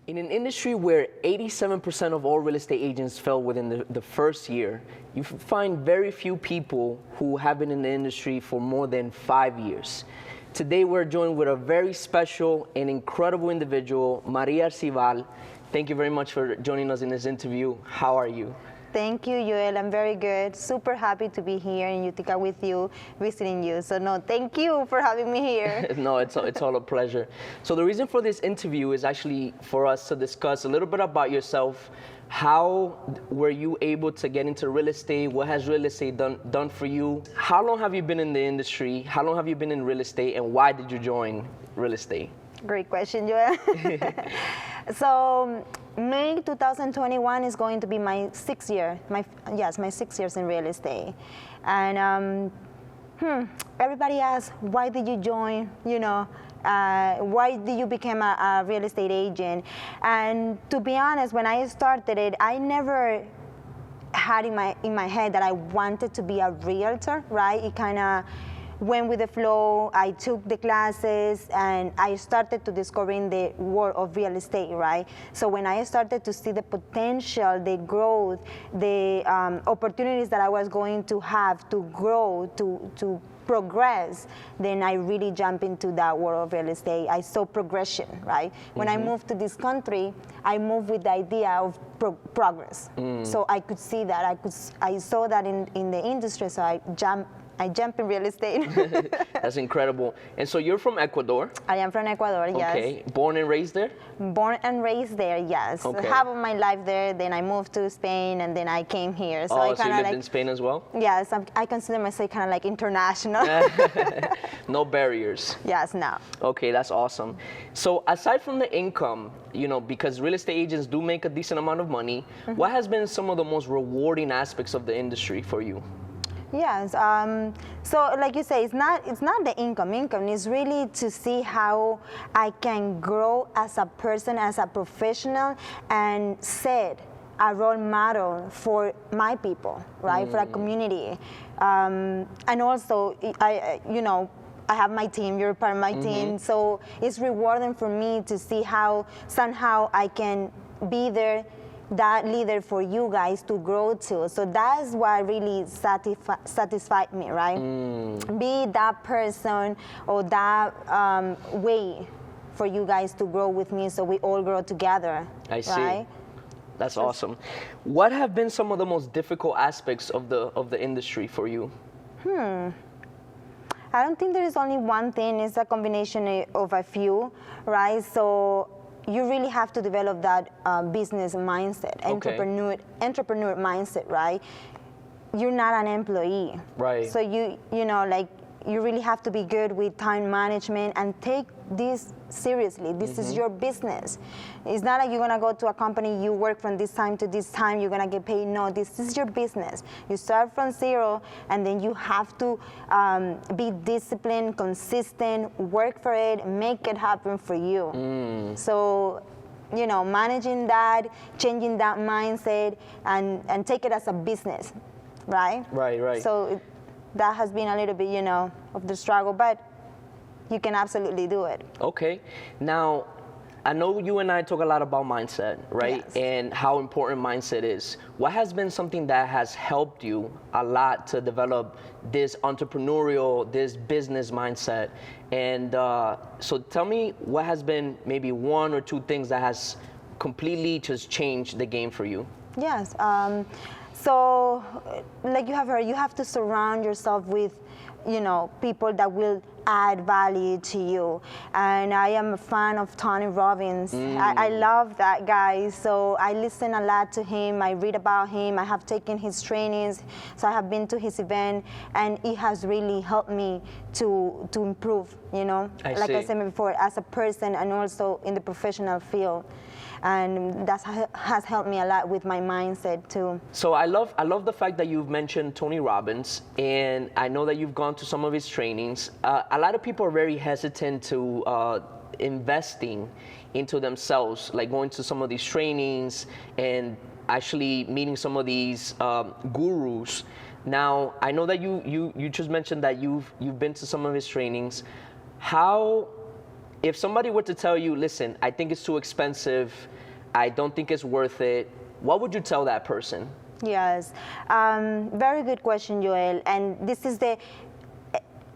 In an industry where 87% of all real estate agents fail within the first year, you find very few people who have been in the industry for more than 5 years. Today we're joined with a very special and incredible individual, María ALCIVAR. Thank you very much for joining us in this interview. How are you? Thank you, Joel. I'm very good. Super happy to be here in Utica with you, visiting you. So no, thank you for having me here. No, it's all a pleasure. So the reason for this interview is actually for us to discuss a little bit about yourself. How were you able to get into real estate? What has real estate done for you? How long have you been in the industry? How long have you been in real estate? And why did you join real estate? Great question, Joel. So May 2021 is going to be my 6th year. My 6 years in real estate. And everybody asks, why did you join? Why did you become a real estate agent? And to be honest, when I started it, I never had in my head that I wanted to be a realtor, right? It kind of went with the flow. I took the classes and I started to discover in the world of real estate, right? So when I started to see the potential, the growth, the opportunities that I was going to have to grow, to progress, then I really jumped into that world of real estate. I saw progression, right? When I moved to this country, I moved with the idea of progress. So I could see that, I saw that in the industry, so I jumped in real estate. That's incredible. And so you're from Ecuador? I am from Ecuador, yes. Okay. Born and raised there? Born and raised there, yes. Okay. Half of my life there, then I moved to Spain, and then I came here. So so I you lived in Spain as well? Yes, I consider myself kind of like international. No barriers. Yes, no. Okay, that's awesome. So aside from the income, because real estate agents do make a decent amount of money, what has been some of the most rewarding aspects of the industry for you? Yes. So, like you say, it's not the income. Income is really to see how I can grow as a person, as a professional, and set a role model for my people, right? For a community, and also I have my team. You're part of my team, so it's rewarding for me to see how somehow I can be there, that leader for you guys to grow to. So that's what really satisfied me, right? Be that person or that way for you guys to grow with me, so we all grow together. I see. Right? That's awesome. What have been some of the most difficult aspects of the industry for you? I don't think there is only one thing. It's a combination of a few, right? So you really have to develop that business mindset, entrepreneur mindset, right? You're not an employee, right? So you really have to be good with time management and take this seriously. This is your business. It's not like you're gonna go to a company, you work from this time to this time, you're gonna get paid. No, this is your business. You start from zero, and then you have to be disciplined, consistent, work for it, make it happen for you. So, managing that, changing that mindset, and take it as a business, right? Right. So that has been a little bit, of the struggle, but you can absolutely do it. Okay. Now, I know you and I talk a lot about mindset, right? Yes. And how important mindset is. What has been something that has helped you a lot to develop this entrepreneurial, this business mindset? And so tell me, what has been maybe one or two things that has completely just changed the game for you? Yes. So, like you have heard, you have to surround yourself with, people that will add value to you. And I am a fan of Tony Robbins. I love that guy. So I listen a lot to him. I read about him. I have taken his trainings. So I have been to his event, and it has really helped me to improve, like I said before, as a person and also in the professional field. And that has helped me a lot with my mindset too. So I love the fact that you've mentioned Tony Robbins, and I know that you've gone to some of his trainings. A lot of people are very hesitant to investing into themselves, like going to some of these trainings and actually meeting some of these gurus. Now, I know that you just mentioned that you've been to some of his trainings. How If somebody were to tell you, listen, I think it's too expensive, I don't think it's worth it, what would you tell that person? Yes, very good question, Joel. And this is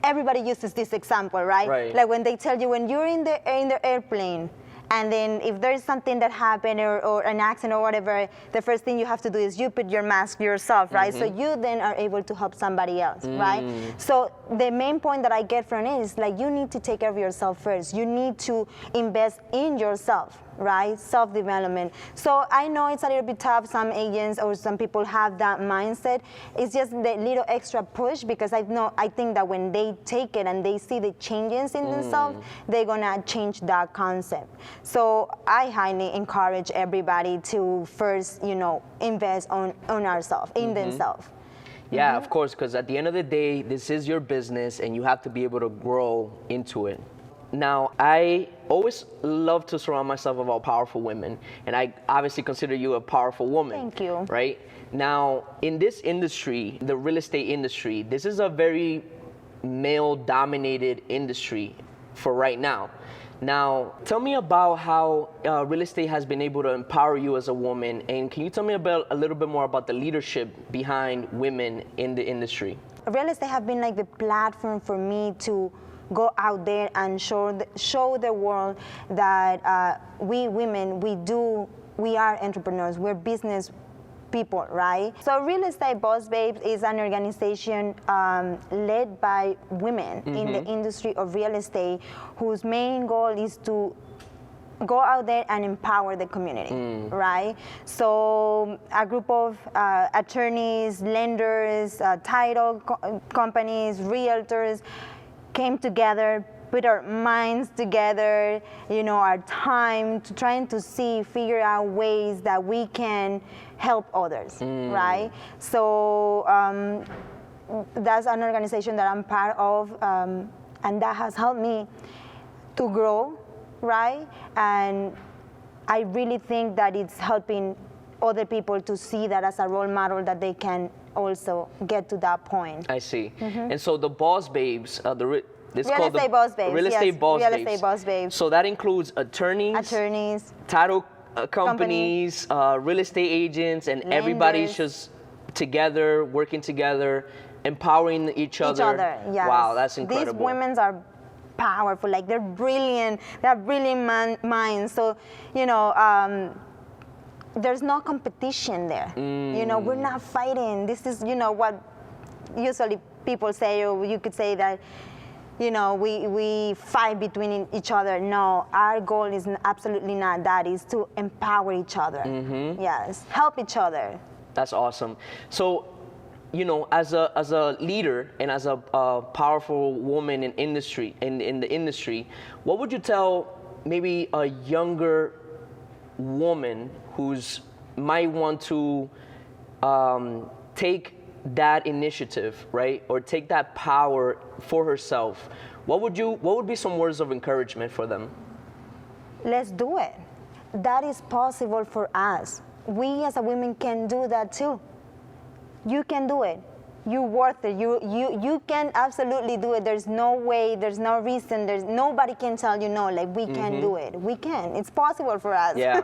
everybody uses this example, right? Right. Like when they tell you when you're in the airplane, and then if there's something that happened or an accident or whatever, the first thing you have to do is you put your mask yourself, right? So you then are able to help somebody else, right? So the main point that I get from it is like you need to take care of yourself first. You need to invest in yourself, right? Self-development. So I know it's a little bit tough. Some agents or some people have that mindset. It's just the little extra push because I think that when they take it and they see the changes in themselves, they're gonna change that concept. So I highly encourage everybody to first, invest on ourselves, in themselves. Yeah, of course, because at the end of the day, this is your business and you have to be able to grow into it. Now, I always love to surround myself about powerful women, and I obviously consider you a powerful woman. Thank you. Right? Now, in this industry, the real estate industry, this is a very male-dominated industry for right now. Now, tell me about how real estate has been able to empower you as a woman, and can you tell me a little bit more about the leadership behind women in the industry? Real estate have been like the platform for me to go out there and show the world that we women, we are entrepreneurs, we're business people, right? So Real Estate Boss Babes is an organization led by women in the industry of real estate whose main goal is to go out there and empower the community, right? So a group of attorneys, lenders, title companies, realtors came together, put our minds together, our time to trying to figure out ways that we can help others, right? So that's an organization that I'm part of, and that has helped me to grow, right? And I really think that it's helping other people to see that as a role model that they can also get to that point. I see. And so the Boss Babes, Real Estate Boss Babes. Real Estate Boss Real Babes. Estate Boss Babes. So that includes attorneys, title companies, real estate agents, and Lenders. everybody's just together, working together, empowering each other. Yes. Wow, that's incredible. These women are powerful, like they're brilliant, minds. So, there's no competition there. We're not fighting. This is, what usually people say, or you could say that, we fight between each other. No, our goal is absolutely not that. It's to empower each other. Yes, help each other. That's awesome. So, as a leader and as a powerful woman in the industry, what would you tell maybe a younger woman who's might want to take that initiative, right, or take that power for herself? What would be some words of encouragement for them? Let's do it. That is possible for us. We as a women can do that too. You can do it. You're worth it. You can absolutely do it. There's no way, there's no reason, nobody can tell you no, like we can do it. We can. It's possible for us. Yeah.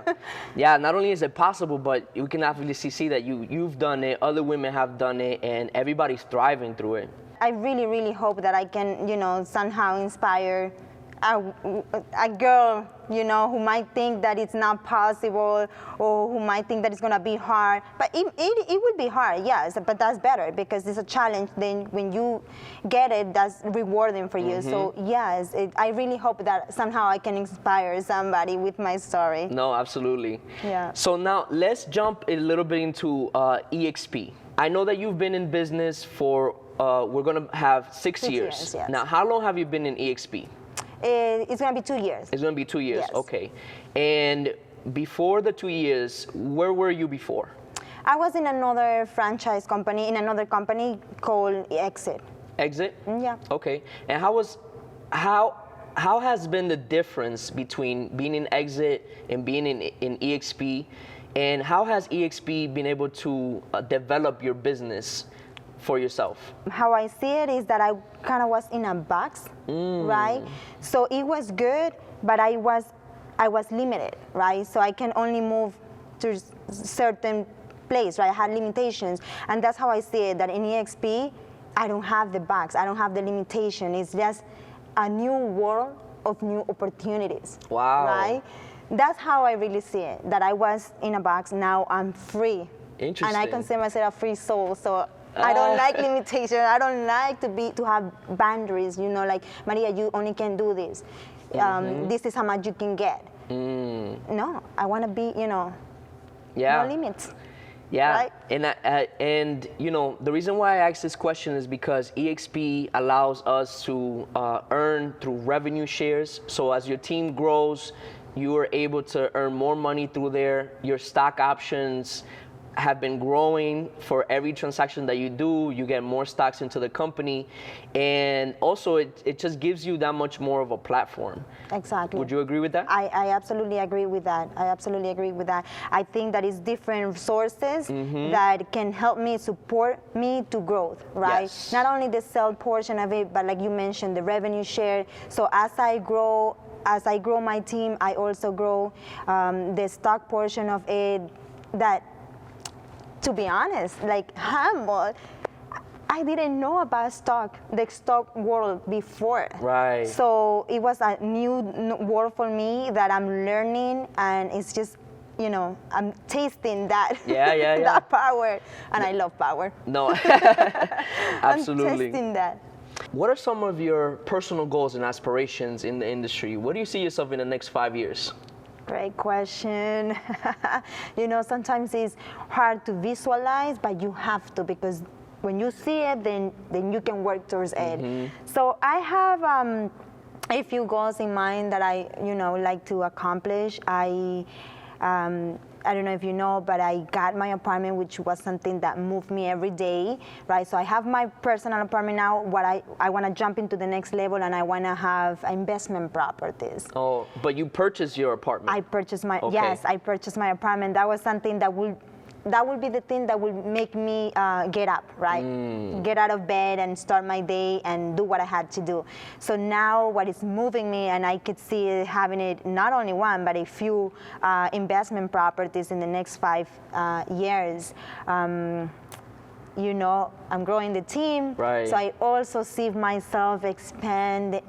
Yeah, not only is it possible, but you can obviously see that you've done it, other women have done it, and everybody's thriving through it. I really, really hope that I can, somehow inspire a girl, who might think that it's not possible or who might think that it's going to be hard. But it will be hard, yes, but that's better because it's a challenge. Then when you get it, that's rewarding for you. So yes, I really hope that somehow I can inspire somebody with my story. No, absolutely. Yeah. So now let's jump a little bit into EXP. I know that you've been in business for, we're going to have 6 years. Yes. Now, how long have you been in EXP? It's going to be 2 years. It's going to be 2 years, Yes. Okay. And before the 2 years, where were you before? I was in another franchise company, in another company called Exit. Exit? Yeah. Okay. And how has been the difference between being in Exit and being in EXP? And how has EXP been able to develop your business for yourself? How I see it is that I kind of was in a box, right? So it was good but I was limited, right? So I can only move to certain place, right? I had limitations, and that's how I see it. That in EXP, I don't have the box. I don't have the limitation. It's just a new world of new opportunities. Wow. Right? That's how I really see it. That I was in a box. Now I'm free. Interesting. And I consider myself a free soul. So I don't like limitation. I don't like to have boundaries. You know, like, Maria, you only can do this. This is how much you can get. No, I want to be, no limits. Yeah, right? And you know, the reason why I asked this question is because EXP allows us to earn through revenue shares. So as your team grows, you are able to earn more money through there. Your stock options have been growing. For every transaction that you do, you get more stocks into the company, and also it just gives you that much more of a platform. Exactly. Would you agree with that? I absolutely agree with that. I absolutely agree with that. I think that it's different sources that can help me, support me to growth, right? Yes. Not only the sell portion of it, but like you mentioned, the revenue share. So as I grow my team, I also grow the stock portion of it. That, to be honest, like, humble, I didn't know about the stock world before. Right. So it was a new world for me that I'm learning, and it's just, I'm tasting that, that power, and I love power. No, absolutely. I'm tasting that. What are some of your personal goals and aspirations in the industry? What do you see yourself in the next 5 years? Great question. Sometimes it's hard to visualize, but you have to, because when you see it, then you can work towards it. So I have a few goals in mind that I like to accomplish. I don't know if you know, but I got my apartment, which was something that moved me every day, right? So I have my personal apartment now. What I want to jump into the next level, and I want to have investment properties. Oh, but you purchased your apartment. I purchased I purchased my apartment. That was something that will be the thing that will make me get up, right? Get out of bed and start my day and do what I had to do. So now what is moving me, and I could see having it not only one, but a few investment properties in the next 5 years. I'm growing the team, right. So I also see myself expand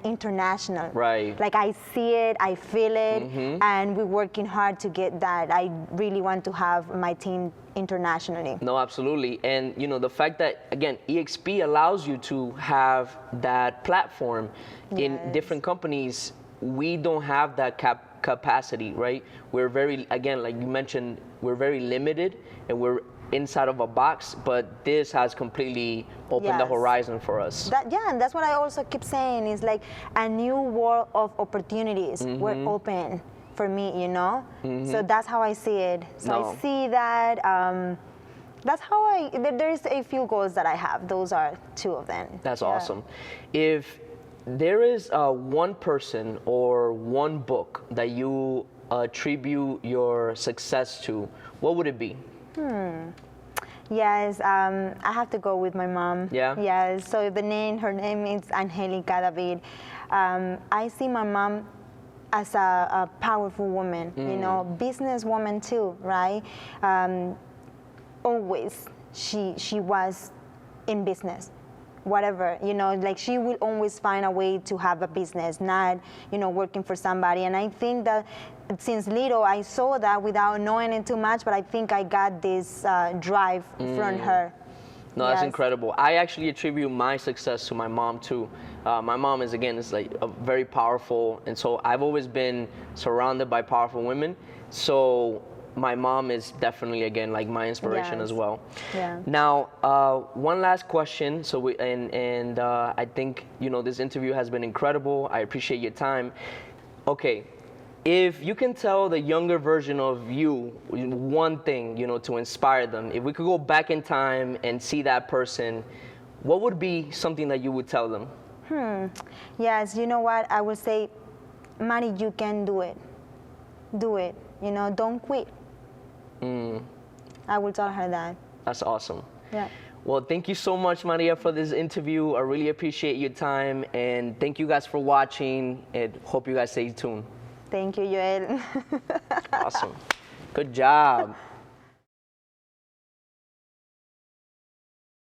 international. Right. Like, I see it, I feel it, and we're working hard to get that. I really want to have my team internationally. No, absolutely. And the fact that, again, EXP allows you to have that platform in different companies, we don't have that capacity, right? We're very, again, like you mentioned, we're very limited, and we're inside of a box, but this has completely opened the horizon for us. And that's what I also keep saying, is like a new world of opportunities were open for me, So that's how I see it. So I see that, that's how there's a few goals that I have. Those are 2 of them. That's awesome. If there is one person or one book that you attribute your success to, what would it be? Yes, I have to go with my mom. Yeah? Yes, so her name is Angelica David. I see my mom as a powerful woman, businesswoman too, right? Always, she was in business. Whatever, like, she will always find a way to have a business, not, working for somebody. And I think that since little, I saw that without knowing it too much, but I think I got this drive from her. No, that's incredible. I actually attribute my success to my mom too. My mom is like a very powerful, and so I've always been surrounded by powerful women. So my mom is definitely, again, like my inspiration as well. Yeah. Now, one last question. So I think this interview has been incredible. I appreciate your time. Okay, if you can tell the younger version of you one thing, to inspire them, if we could go back in time and see that person, what would be something that you would tell them? Yes, you know what? I would say, Mari, you can do it. Do it. Don't quit. I will tell her that. That's awesome. Yeah. Well, thank you so much, Maria, for this interview. I really appreciate your time, and thank you guys for watching, and hope you guys stay tuned. Thank you, Joel. Awesome. Good job.